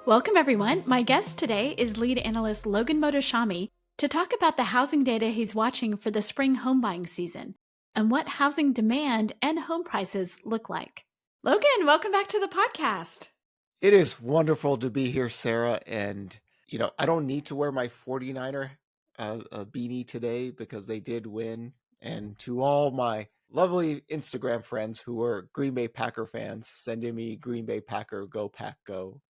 Welcome, everyone. My guest today is Lead Analyst Logan Mohtashami to talk about the housing data he's watching for the spring home buying season and what housing demand and home prices look like. Logan, welcome back to the podcast. It is wonderful to be here, Sarah. And, I don't need to wear my 49er beanie today because they did win. And to all my lovely Instagram friends who are Green Bay Packer fans, sending me Green Bay Packer, go Pack, go.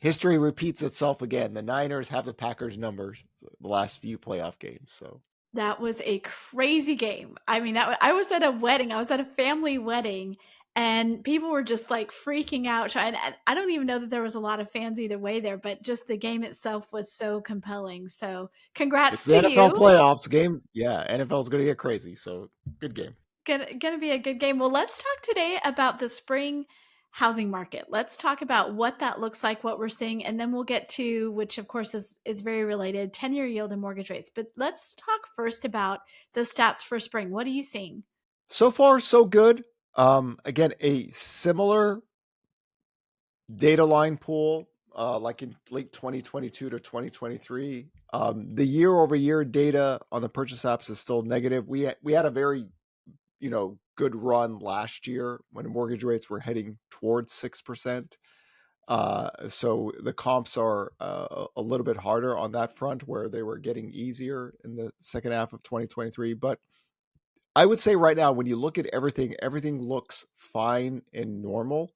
History repeats itself again. The Niners have the Packers numbers the last few playoff games. So That was a crazy game. I mean, I was at a wedding. I was at a family wedding, and people were just like freaking out. And I don't even know that there was a lot of fans either way there, but just the game itself was so compelling. So, it's congrats the to NFL you. playoffs games. Yeah, NFL is going to get crazy. So good game. Gonna be a good game. Well, let's talk today about the spring housing market. Let's talk about what that looks like, what we're seeing, and then we'll get to, which of course is very related, 10-year yield and mortgage rates. But let's talk first about the stats for spring. What are you seeing? So far, so good. Again, a similar data line pool, like in late 2022 to 2023. The year over year data on the purchase apps is still negative. We had a very, good run last year when mortgage rates were heading towards 6%. So the comps are a little bit harder on that front where they were getting easier in the second half of 2023. But I would say right now, when you look at everything looks fine and normal.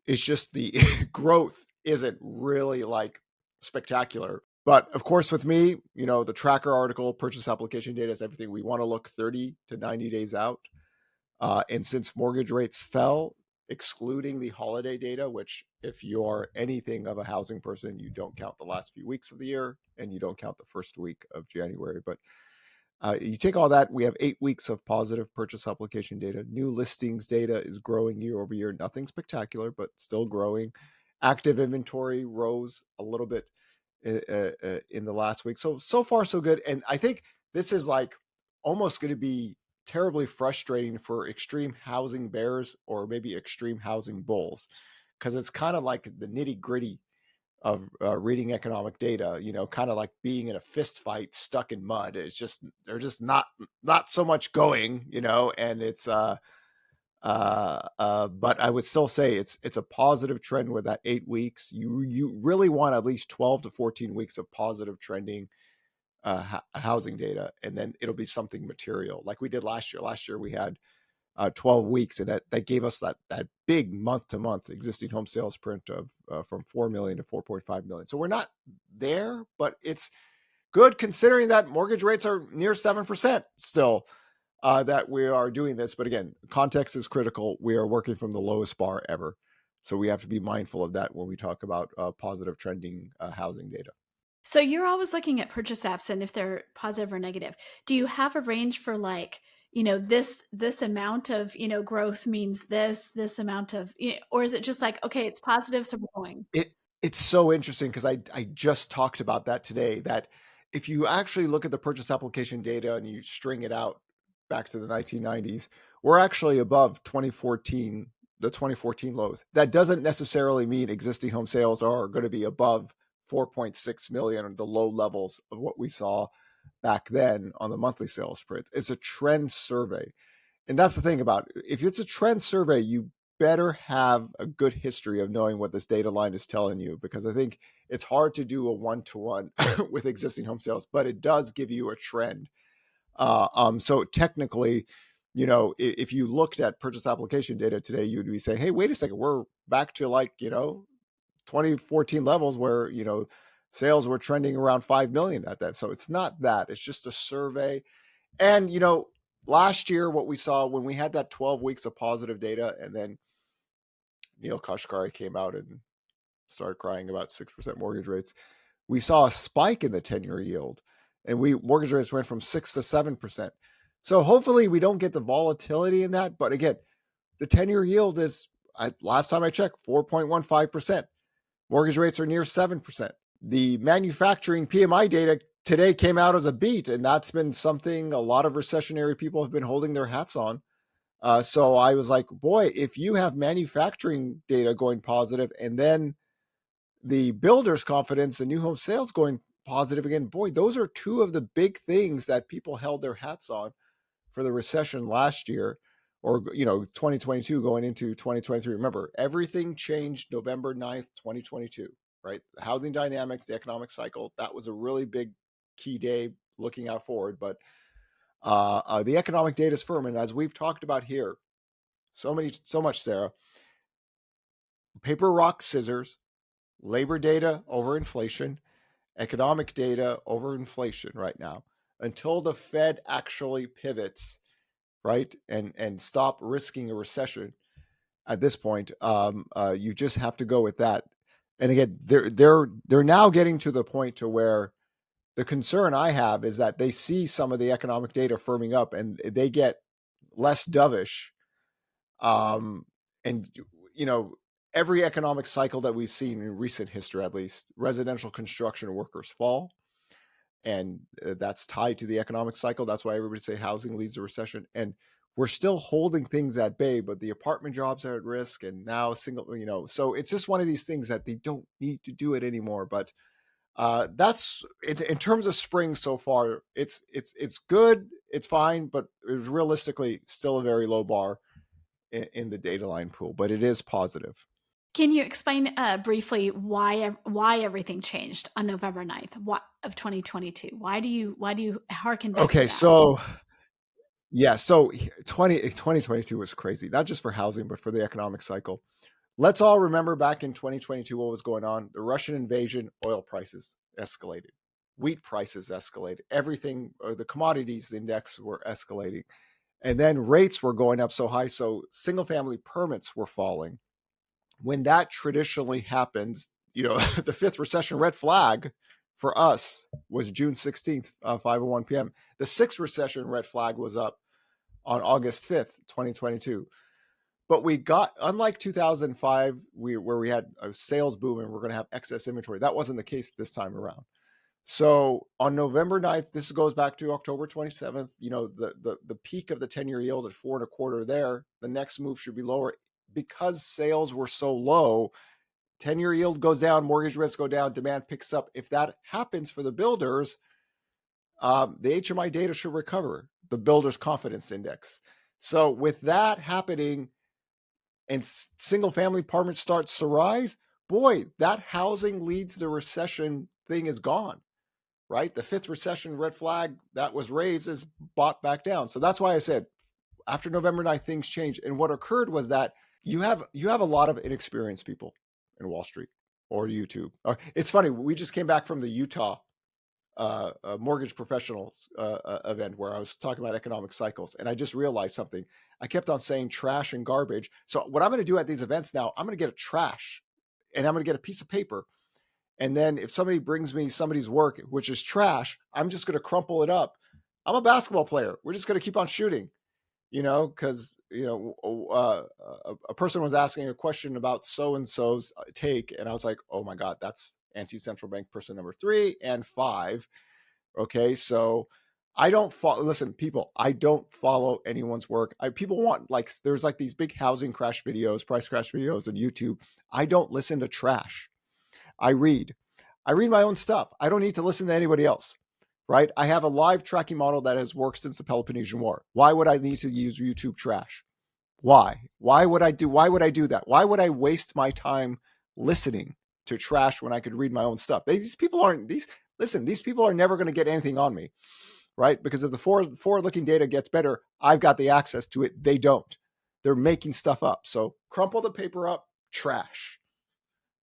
It's just the growth isn't really like spectacular. But of course, with me, the tracker article, purchase application data is everything. We want to look 30 to 90 days out. And since mortgage rates fell, excluding the holiday data, which if you are anything of a housing person, you don't count the last few weeks of the year and you don't count the first week of January. But you take all that, we have 8 weeks of positive purchase application data. New listings data is growing year over year. Nothing spectacular, but still growing. Active inventory rose a little bit in the last week. So far, so good. And I think this is like almost going to be terribly frustrating for extreme housing bears or maybe extreme housing bulls, because it's kind of like the nitty gritty of reading economic data, kind of like being in a fist fight stuck in mud. It's just, they're just not so much going, and it's, but I would still say it's a positive trend with that 8 weeks. You really want at least 12 to 14 weeks of positive trending housing data, and then it'll be something material like we did last year. Last year we had 12 weeks, and that gave us that big month-to-month existing home sales print of from 4 million to 4.5 million. So we're not there, but it's good considering that mortgage rates are near 7% still, that we are doing this. But again, context is critical. We are working from the lowest bar ever, so we have to be mindful of that when we talk about positive trending housing data. So you're always looking at purchase apps and if they're positive or negative. Do you have a range for like, this amount of, growth means this amount of, or is it just like, okay, it's positive, so we're going? It's so interesting because I just talked about that today, that if you actually look at the purchase application data and you string it out back to the 1990s, we're actually above 2014, the 2014 lows. That doesn't necessarily mean existing home sales are going to be above 4.6 million, or the low levels of what we saw back then on the monthly sales prints. It's a trend survey. And that's the thing about it. If it's a trend survey, you better have a good history of knowing what this data line is telling you, because I think it's hard to do a one-to-one with existing home sales, but it does give you a trend. So technically, if you looked at purchase application data today, you'd be saying, hey, wait a second, we're back to like, 2014 levels where, sales were trending around 5 million at that. So it's not that, it's just a survey. And, last year, what we saw when we had that 12 weeks of positive data, and then Neil Kashkari came out and started crying about 6% mortgage rates, we saw a spike in the 10-year yield, and mortgage rates went from 6 to 7%. So hopefully we don't get the volatility in that. But again, the 10-year yield is, last time I checked, 4.15%. Mortgage rates are near 7%. The manufacturing PMI data today came out as a beat, and that's been something a lot of recessionary people have been holding their hats on. So I was like, boy, if you have manufacturing data going positive and then the builder's confidence and new home sales going positive again, boy, those are two of the big things that people held their hats on for the recession last year, or 2022 going into 2023. Remember, everything changed November 9th, 2022, right? The housing dynamics, the economic cycle, that was a really big key day looking out forward. But the economic data is firm. And as we've talked about here, so much, Sarah, paper, rock, scissors, labor data over inflation, economic data over inflation right now, until the Fed actually pivots, right, and stop risking a recession. At this point, you just have to go with that. And again, they're now getting to the point to where the concern I have is that they see some of the economic data firming up and they get less dovish. And every economic cycle that we've seen in recent history, at least, residential construction workers fall, and that's tied to the economic cycle. That's why everybody say housing leads to recession, and we're still holding things at bay, but the apartment jobs are at risk, and now so it's just one of these things that they don't need to do it anymore. But that's in terms of spring so far. It's good, it's fine, but it's realistically still a very low bar in the data line pool, but it is positive. Can you explain briefly why everything changed on November 9th of 2022? Why do you hearken back to Okay, that? so yeah, so 2022 was crazy, not just for housing, but for the economic cycle. Let's all remember back in 2022 what was going on. The Russian invasion, oil prices escalated, wheat prices escalated, everything, or the commodities index were escalating. And then rates were going up so high, so single family permits were falling. When that traditionally happens, the fifth recession red flag for us was June 16th, 5:01 p.m. The sixth recession red flag was up on August 5th, 2022. But we got, unlike 2005, where we had a sales boom and we're going to have excess inventory, that wasn't the case this time around. So on November 9th, this goes back to October 27th, the peak of the 10-year yield at 4.25 there, the next move should be lower because sales were so low. 10-year yield goes down, mortgage rates go down, demand picks up. If that happens for the builders, the HMI data should recover, the builder's confidence index. So with that happening and single family apartment starts to rise, boy, that housing leads the recession thing is gone, right? The fifth recession red flag that was raised is bought back down. So that's why I said after November 9th, things changed. And what occurred was that you have a lot of inexperienced people in Wall Street or YouTube. It's funny, we just came back from the Utah mortgage professionals event where I was talking about economic cycles, and I just realized something. I kept on saying trash and garbage. So what I'm going to do at these events now, I'm going to get a trash, and I'm going to get a piece of paper, and then if somebody brings me somebody's work which is trash, I'm just going to crumple it up. I'm a basketball player. We're just going to keep on shooting, because a person was asking a question about so and so's take, and I was like, oh my god, that's anti-central bank person number 3 and 5. Okay, so I don't follow. Listen, people, I don't follow anyone's work. People want, there's these big housing crash videos, price crash videos on YouTube. I don't listen to trash. I read my own stuff. I don't need to listen to anybody else, right? I have a live tracking model that has worked since the Peloponnesian War. Why would I need to use YouTube trash? Why would I do that? Why would I waste my time listening to trash when I could read my own stuff? These people are never going to get anything on me, right? Because if the forward-looking data gets better, I've got the access to it. They don't. They're making stuff up. So crumple the paper up, trash,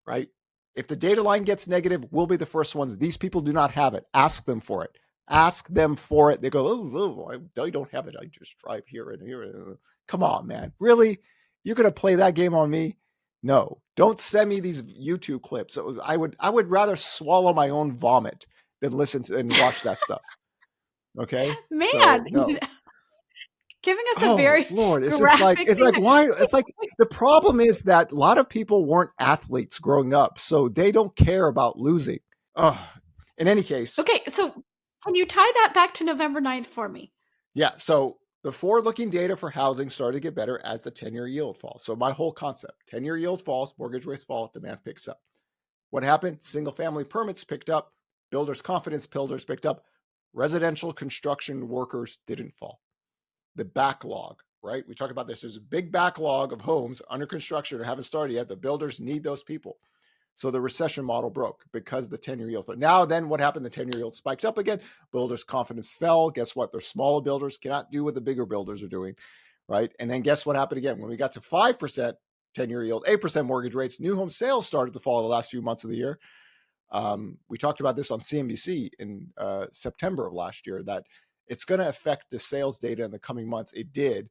right? If the data line gets negative, we'll be the first ones. These people do not have it. Ask them for it. They go, oh, I don't have it. I just drive here and here. Come on, man. Really? You're going to play that game on me? No. Don't send me these YouTube clips. I would rather swallow my own vomit than listen to and watch that stuff. Okay? Man, So, no. giving us a Oh, very Lord. graphic Why? It's like the problem is that a lot of people weren't athletes growing up, so they don't care about losing. Oh, in any case. Okay, so can you tie that back to November 9th for me? Yeah. So The forward-looking data for housing started to get better as the 10-year yield falls. So my whole concept, 10-year yield falls, mortgage rates fall, demand picks up. What happened? Single-family permits picked up, builders' confidence builders picked up, residential construction workers didn't fall. The backlog, right? We talk about this. There's a big backlog of homes under construction or haven't started yet. The builders need those people. So the recession model broke because the 10-year yield. But now then what happened? The 10-year yield spiked up again. Builders' confidence fell. Guess what? Their smaller builders cannot do what the bigger builders are doing, right? And then guess what happened again? When we got to 5% 10-year yield, 8% mortgage rates, new home sales started to fall the last few months of the year. We talked about this on CNBC in September of last year, that it's going to affect the sales data in the coming months. It did.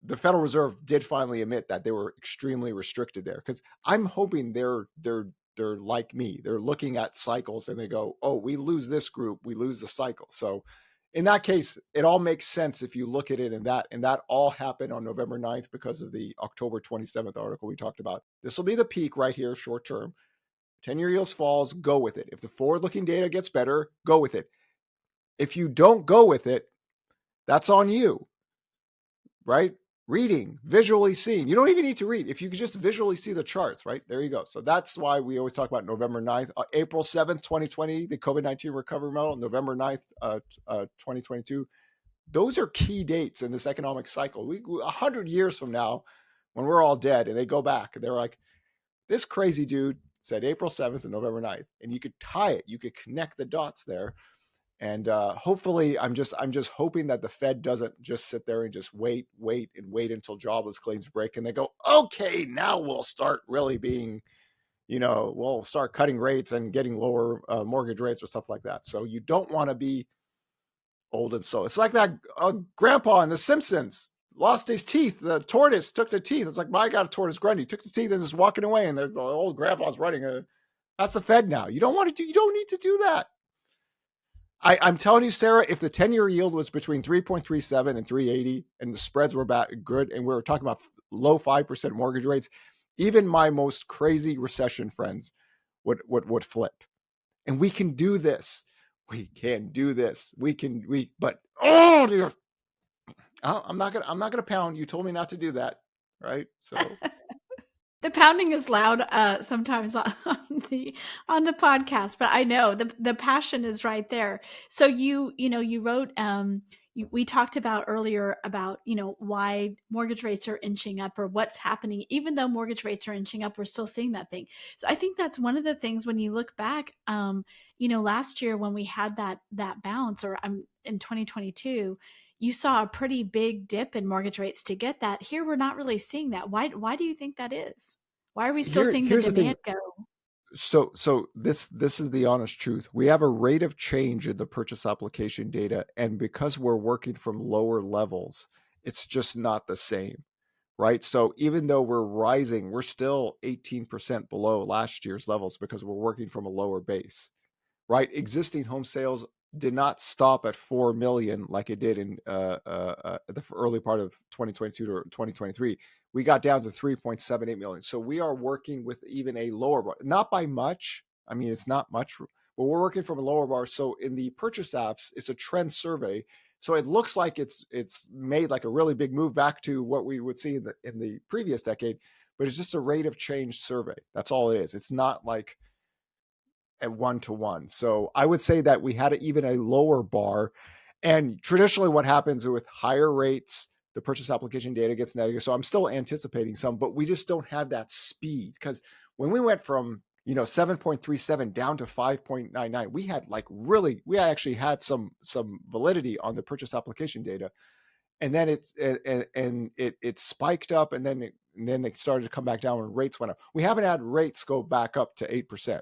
The Federal Reserve did finally admit that they were extremely restricted there, because I'm hoping they're like me. They're looking at cycles and they go, oh, we lose this group, we lose the cycle. So in that case, it all makes sense if you look at it in that. And that all happened on November 9th because of the October 27th article we talked about. This will be the peak right here, short term. 10-year yields falls, go with it. If the forward-looking data gets better, go with it. If you don't go with it, that's on you, right? Reading, visually seeing. You don't even need to read. If you could just visually see the charts, right? There you go. So that's why we always talk about November 9th, April 7th, 2020, the COVID-19 recovery model, November 9th, 2022. Those are key dates in this economic cycle. 100 years from now, when we're all dead and they go back, they're like, this crazy dude said April 7th and November 9th. And you could tie it. You could connect the dots there. And hopefully, I'm just hoping that the Fed doesn't just sit there and just wait until jobless claims break and they go, okay, now we'll start really being, we'll start cutting rates and getting lower mortgage rates or stuff like that. So you don't want to be old and so. It's like that grandpa in The Simpsons lost his teeth. The tortoise took the teeth. It's like, my God, tortoise Grundy took his teeth and is walking away, and the old grandpa's running. That's the Fed now. You don't need to do that. I'm telling you, Sarah, if the 10-year yield was between 3.37 and 380 and the spreads were good, and we were talking about low 5% mortgage rates, even my most crazy recession friends would flip. And we can do this. But oh dear, I'm not gonna pound. You told me not to do that, right? So The pounding is loud sometimes on the podcast, but I know the passion is right there. So you wrote we talked about earlier about why mortgage rates are inching up, or what's happening. Even though mortgage rates are inching up, we're still seeing that thing. So I think that's one of the things when you look back, last year when we had that bounce, or in 2022, you saw a pretty big dip in mortgage rates to get that. Here, we're not really seeing that. Why do you think that is? Why are we still seeing the here's the thing. demand go? So this is the honest truth. We have a rate of change in the purchase application data, and because we're working from lower levels, it's just not the same, right? So even though we're rising, we're still 18% below last year's levels because we're working from a lower base, right? Existing home sales did not stop at 4 million like it did in the early part of 2022 to 2023. We got down to 3.78 million. So we are working with even a lower bar, not by much. I mean, it's not much, but we're working from a lower bar. So in the purchase apps, it's a trend survey. So it looks like it's made like a really big move back to what we would see in the previous decade, but it's just a rate of change survey. That's all it is. It's not like at 1-to-1. So I would say that we had even a lower bar. And traditionally what happens with higher rates, the purchase application data gets negative. So I'm still anticipating some, but we just don't have that speed, because when we went from 7.37 down to 5.99, we actually had some validity on the purchase application data. And then it spiked up, and then they started to come back down when rates went up. We haven't had rates go back up to 8%.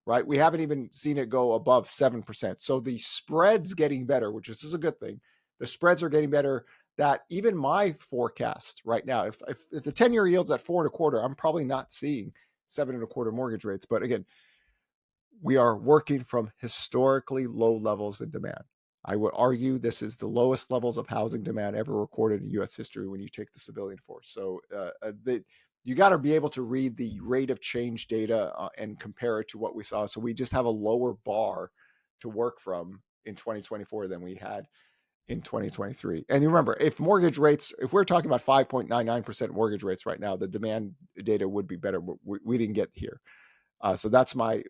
Right? We haven't even seen it go above 7%. So the spread's getting better, which is a good thing. The spreads are getting better. That even my forecast right now, if the 10-year yield's at 4.25, I'm probably not seeing 7.25 mortgage rates. But again, we are working from historically low levels in demand. I would argue this is the lowest levels of housing demand ever recorded in U.S. history when you take the civilian force. So you got to be able to read the rate of change data and compare it to what we saw. So we just have a lower bar to work from in 2024 than we had in 2023. And you remember, if we're talking about 5.99% mortgage rates right now, the demand data would be better. We didn't get here. So that's my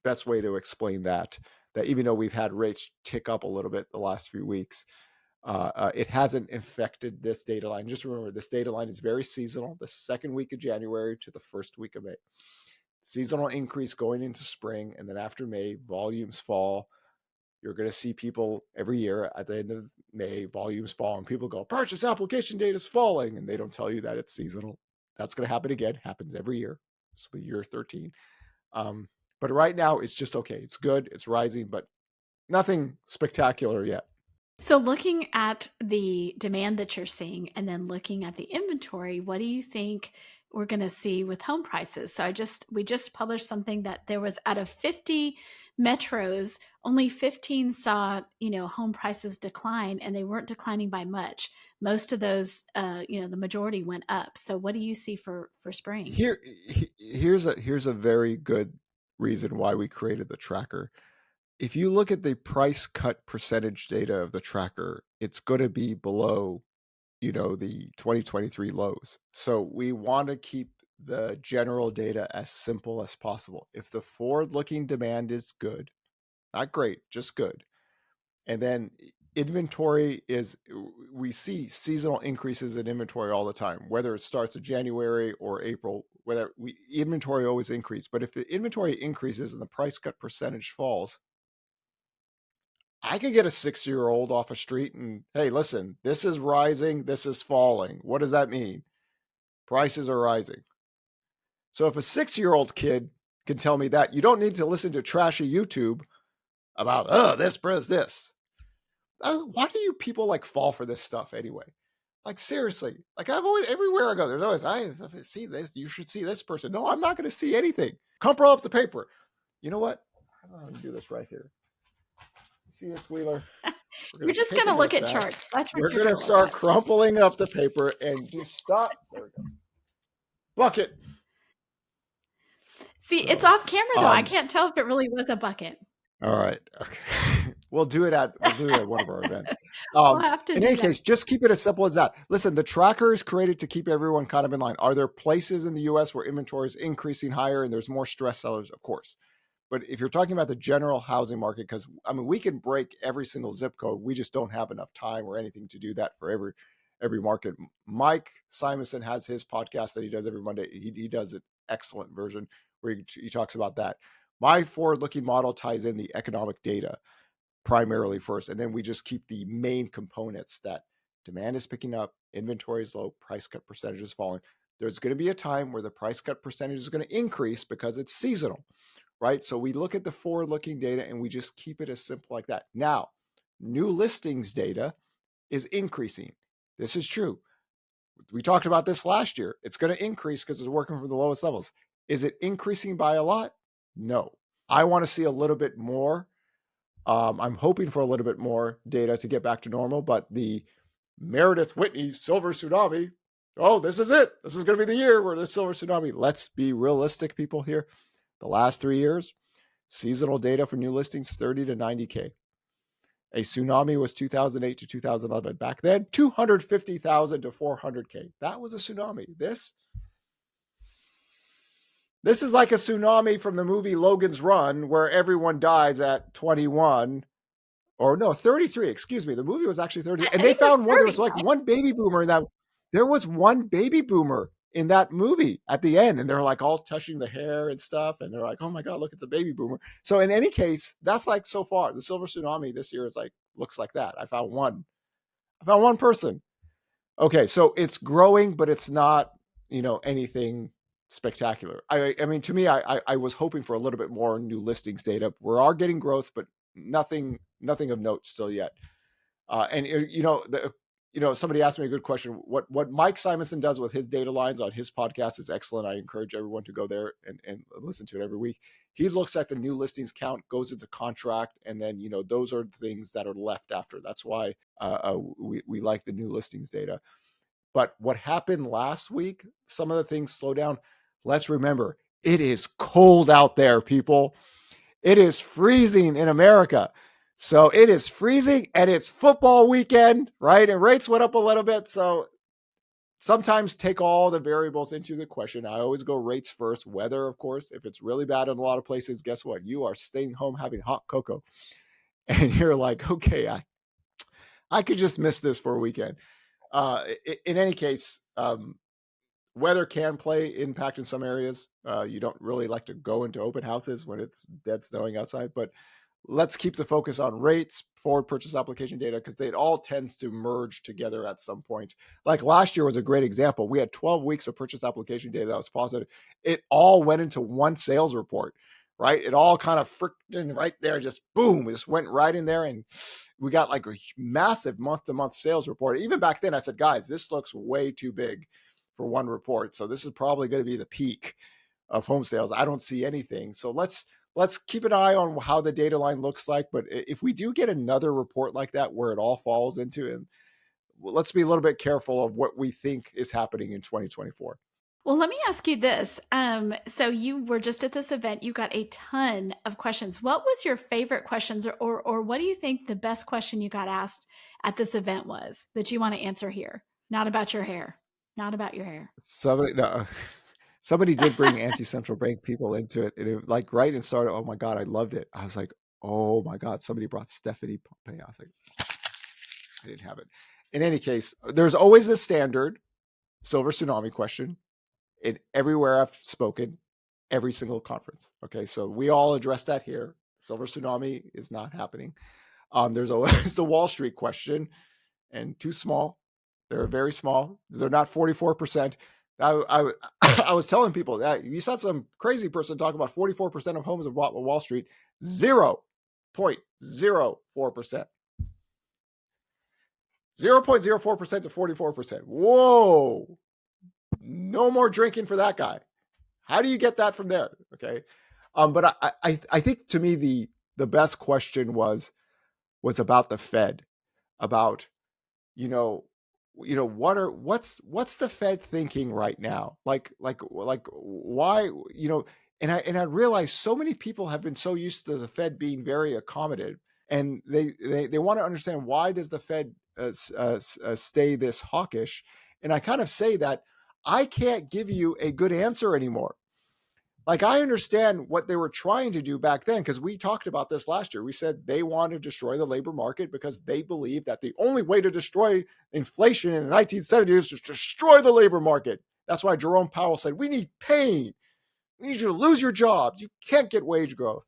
best way to explain that even though we've had rates tick up a little bit the last few weeks, it hasn't affected this data line. Just remember, this data line is very seasonal, the second week of January to the first week of May. Seasonal increase going into spring, and then after May, volumes fall. You're going to see people every year at the end of May, volumes fall, and people go, purchase application data is falling, and they don't tell you that it's seasonal. That's going to happen again. Happens every year. This will be year 13. But right now, it's just okay. It's good. It's rising, but nothing spectacular yet. So looking at the demand that you're seeing and then looking at the inventory, what do you think we're going to see with home prices? So we just published something that there was out of 50 metros, only 15 saw, home prices decline, and they weren't declining by much. Most of those, the majority went up. So what do you see for spring? Here's a very good reason why we created the tracker. If you look at the price cut percentage data of the tracker, it's going to be below, the 2023 lows. So we want to keep the general data as simple as possible. If the forward-looking demand is good, not great, just good, and then inventory we see seasonal increases in inventory all the time, whether it starts in January or April, inventory always increase. But if the inventory increases and the price cut percentage falls, I could get a 6-year-old off a street and, hey, listen, this is rising, this is falling. What does that mean? Prices are rising. So if a 6-year-old kid can tell me that, you don't need to listen to trashy YouTube about, this, this. Why do you people fall for this stuff anyway? Seriously, everywhere I go, there's always, I see this, you should see this person. No, I'm not going to see anything. Crumple up the paper. You know what? I'm going to do this right here. See this, Wheeler? You're just going to look at charts. We're going to start crumpling up the paper and just stop. There we go. Bucket. See, it's off camera though. I can't tell if it really was a bucket. All right. Okay. We'll do it at one of our events. We'll have to in any case, just keep it as simple as that. Listen, the tracker is created to keep everyone kind of in line. Are there places in the U.S. where inventory is increasing higher and there's more stress sellers? Of course. But if you're talking about the general housing market, because we can break every single zip code. We just don't have enough time or anything to do that for every market. Mike Simonson has his podcast that he does every Monday. He does an excellent version where he talks about that. My forward-looking model ties in the economic data primarily first, and then we just keep the main components that demand is picking up, inventory is low, price cut percentage is falling. There's going to be a time where the price cut percentage is going to increase because it's seasonal, right? So we look at the forward-looking data and we just keep it as simple like that. Now, new listings data is increasing. This is true. We talked about this last year. It's going to increase because it's working from the lowest levels. Is it increasing by a lot? No. I want to see a little bit more. I'm hoping for a little bit more data to get back to normal, but the Meredith Whitney Silver Tsunami, this is it. This is going to be the year where the Silver Tsunami. Let's be realistic, people here. The last 3 years, seasonal data for new listings, 30 to 90K. A tsunami was 2008 to 2011. Back then, 250,000 to 400K. That was a tsunami. This is like a tsunami from the movie Logan's Run, where everyone dies at 21. Or no, 33. Excuse me. The movie was actually 30. And they found one. There was one baby boomer in that. There was one baby boomer in that movie at the end. And they're all touching the hair and stuff. And they're like, oh my God, look, it's a baby boomer. So in any case, that's so far. The Silver Tsunami this year is looks like that. I found one person. Okay. So it's growing, but it's not, anything spectacular. I mean, to me, I was hoping for a little bit more new listings data. We are getting growth, but nothing of note still yet. Somebody asked me a good question. What Mike Simonson does with his data lines on his podcast is excellent. I encourage everyone to go there and listen to it every week. He looks at the new listings count, goes into contract, and then those are things that are left after. That's why we like the new listings data. But what happened last week, some of the things slow down. Let's remember, it is cold out there, people. It is freezing in America. So it is freezing and it's football weekend, right? And rates went up a little bit. So sometimes take all the variables into the question. I always go rates first. Weather, of course. If it's really bad in a lot of places, guess what? You are staying home having hot cocoa. And you're like, okay, I could just miss this for a weekend. In any case, weather can play impact in some areas. You don't really like to go into open houses when it's dead snowing outside, but let's keep the focus on rates, forward purchase application data, because it all tends to merge together at some point. Like last year was a great example. We had 12 weeks of purchase application data that was positive. It all went into one sales report, right? It all kind of freaking right there, just boom, it just went right in there. And we got like a massive month-to-month sales report. Even back then I said, guys, this looks way too big for one report. So this is probably going to be the peak of home sales. I don't see anything. So let's keep an eye on how the data line looks like. But if we do get another report like that where it all falls into it, let's be a little bit careful of what we think is happening in 2024. Well, let me ask you this. So you were just at this event, you got a ton of questions. What was your favorite questions, or what do you think the best question you got asked at this event was that you want to answer here? Not about your hair. Not about your hair. Somebody did bring anti-central bank people into it, and it like right and started. Oh my God, I loved it. I was like, oh my God, somebody brought Stephanie Pompey. I was like, I didn't have it. In any case, there's always the standard Silver Tsunami question in everywhere I've spoken, every single conference. Okay, so we all address that here. Silver Tsunami is not happening. There's always the Wall Street question, and too small. They're very small. They're not 44%. I was telling people that you saw some crazy person talk about 44% of homes are bought on Wall Street. 0.04%. 0.04% to 44%. Whoa. No more drinking for that guy. How do you get that from there? Okay. But I think to me the best question was about the Fed, about what's the Fed thinking right now? Like why, and I realized so many people have been so used to the Fed being very accommodative, and they want to understand, why does the Fed stay this hawkish? And I kind of say that I can't give you a good answer anymore. Like, I understand what they were trying to do back then, because we talked about this last year. We said they want to destroy the labor market because they believe that the only way to destroy inflation in the 1970s is to destroy the labor market. That's why Jerome Powell said, we need pain. We need you to lose your jobs. You can't get wage growth.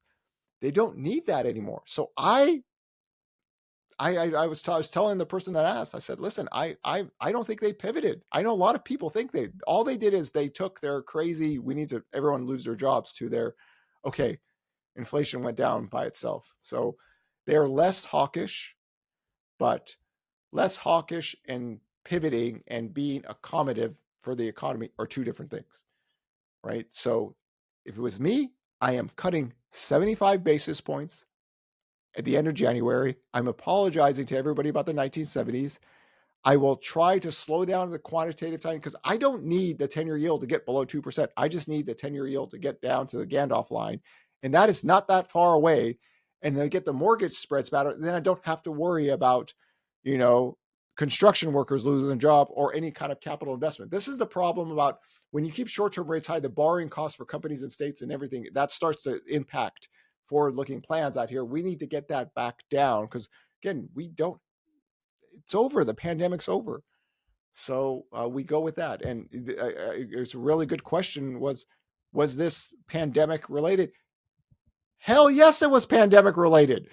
They don't need that anymore. So I was telling the person that asked, I said, listen, I don't think they pivoted. I know a lot of people think all they did is they took their crazy, we need to everyone lose their jobs, to their, okay, inflation went down by itself. So they're less hawkish, but less hawkish and pivoting and being accommodative for the economy are two different things, right? So if it was me, I am cutting 75 basis points at the end of January. I'm apologizing to everybody about the 1970s. I will try to slow down the quantitative tightening, because I don't need the 10-year yield to get below 2%. I just need the 10-year yield to get down to the Gandalf line. And that is not that far away. And then get the mortgage spreads better. Then I don't have to worry about, construction workers losing their job or any kind of capital investment. This is the problem about when you keep short-term rates high, the borrowing costs for companies and states and everything, that starts to impact forward-looking plans out here. We need to get that back down, because again, it's over. The pandemic's over. So we go with that. And it's a really good question. Was this pandemic related? Hell yes, it was pandemic related.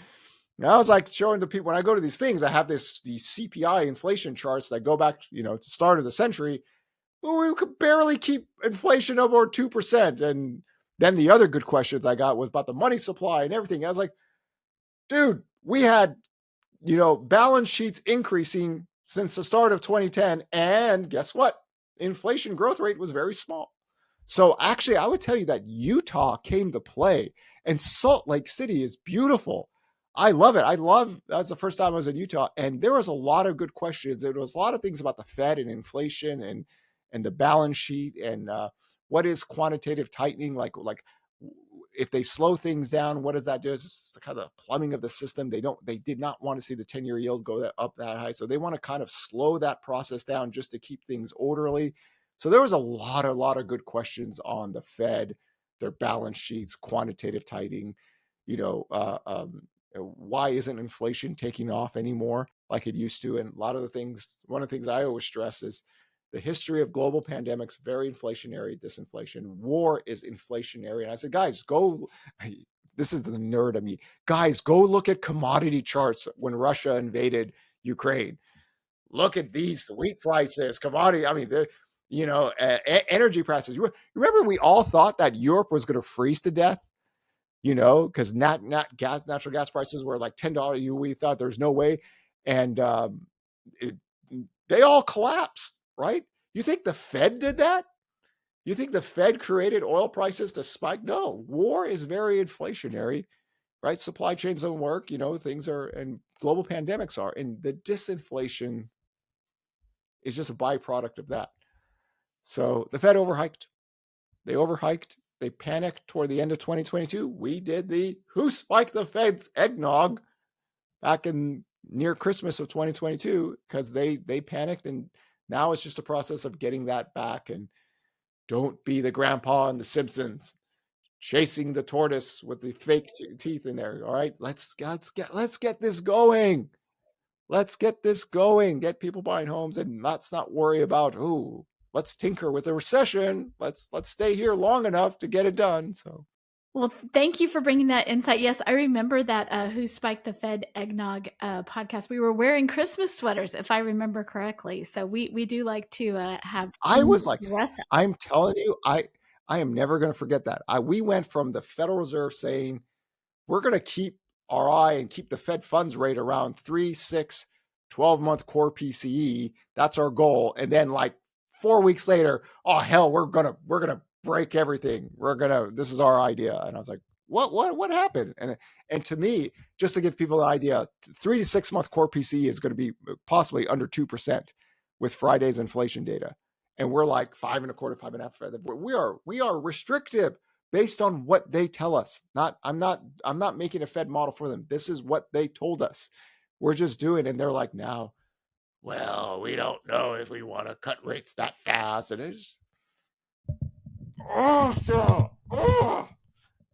I was like showing the people, when I go to these things, I have these CPI inflation charts that go back, to the start of the century. We could barely keep inflation over 2%. And then the other good questions I got was about the money supply and everything. I was like, dude, we had, balance sheets increasing since the start of 2010. And guess what? Inflation growth rate was very small. So actually, I would tell you that Utah came to play, and Salt Lake City is beautiful. I love it. That was the first time I was in Utah, and there was a lot of good questions. There was a lot of things about the Fed and inflation and the balance sheet and what is quantitative tightening like. if they slow things down, what does that do? It's just kind of plumbing of the system. They did not want to see the 10-year yield go up that high. So they want to kind of slow that process down just to keep things orderly. So there was a lot of good questions on the Fed, their balance sheets, quantitative tightening, why isn't inflation taking off anymore like it used to? And one of the things I always stress is the history of global pandemics, very inflationary, disinflation. War is inflationary. And I said, guys, this is the nerd of me. Guys, go look at commodity charts when Russia invaded Ukraine. Look at these wheat prices, commodity. I mean, energy prices. You remember we all thought that Europe was going to freeze to death? Because natural gas prices were like $10. We thought there's no way. And they all collapsed, right? You think the Fed did that? You think the Fed created oil prices to spike? No, war is very inflationary, right? Supply chains don't work, things are, and global pandemics are, and the disinflation is just a byproduct of that. So the Fed overhiked. They panicked toward the end of 2022. We did the who spiked the Fed's eggnog back in near Christmas of 2022 because they panicked, and now it's just a process of getting that back. And don't be the grandpa in The Simpsons chasing the tortoise with the fake teeth in there. All right, let's get this going. Let's get this going. Get people buying homes, and let's not worry about let's tinker with the recession. Let's stay here long enough to get it done. So, well, thank you for bringing that insight. Yes, I remember that Who Spiked the Fed Eggnog podcast. We were wearing Christmas sweaters, if I remember correctly. So we do like to have I was like, dress up. I'm telling you, I am never going to forget that. We went from the Federal Reserve saying we're going to keep our eye and keep the Fed funds rate around 3, 6, 12-month core PCE. That's our goal. And then like 4 weeks later, oh hell, we're gonna break everything. This is our idea. And I was like, what happened? And to me, just to give people an idea, 3 to 6 month core PCE is going to be possibly under 2% with Friday's inflation data. And we're like 5.25%, 5.5%. We are restrictive based on what they tell us. I'm not making a Fed model for them. This is what they told us. We're just doing, and they're like, now, well, we don't know if we want to cut rates that fast. And it's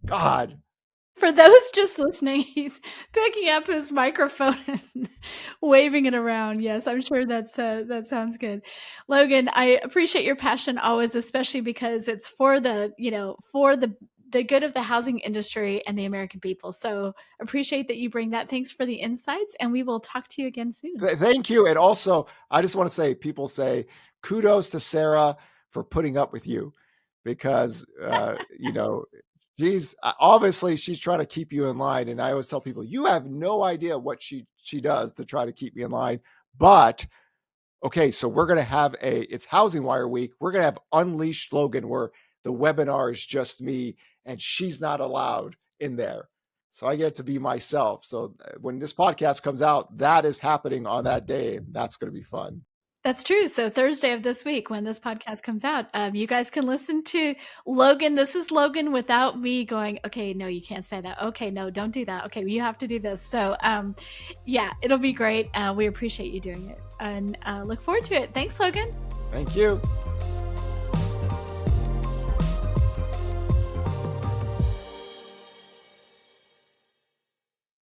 God. For those just listening, he's picking up his microphone and waving it around. Yes, I'm sure that sounds good. Logan, I appreciate your passion always, especially because it's for the good of the housing industry and the American people. So appreciate that you bring that. Thanks for the insights, and we will talk to you again soon. Thank you. And also, I just want to say, people say kudos to Sarah for putting up with you, because obviously she's trying to keep you in line. And I always tell people, you have no idea what she does to try to keep me in line. But okay, so we're going to have it's HousingWire week. We're going to have Unleashed Logan, where the webinar is just me and she's not allowed in there. So I get to be myself. So when this podcast comes out, that is happening on that day. And that's going to be fun. That's true. So Thursday of this week, when this podcast comes out, you guys can listen to Logan. This is Logan without me going, okay, no, you can't say that. Okay, no, don't do that. Okay, you have to do this. So yeah, it'll be great. We appreciate you doing it and look forward to it. Thanks, Logan. Thank you.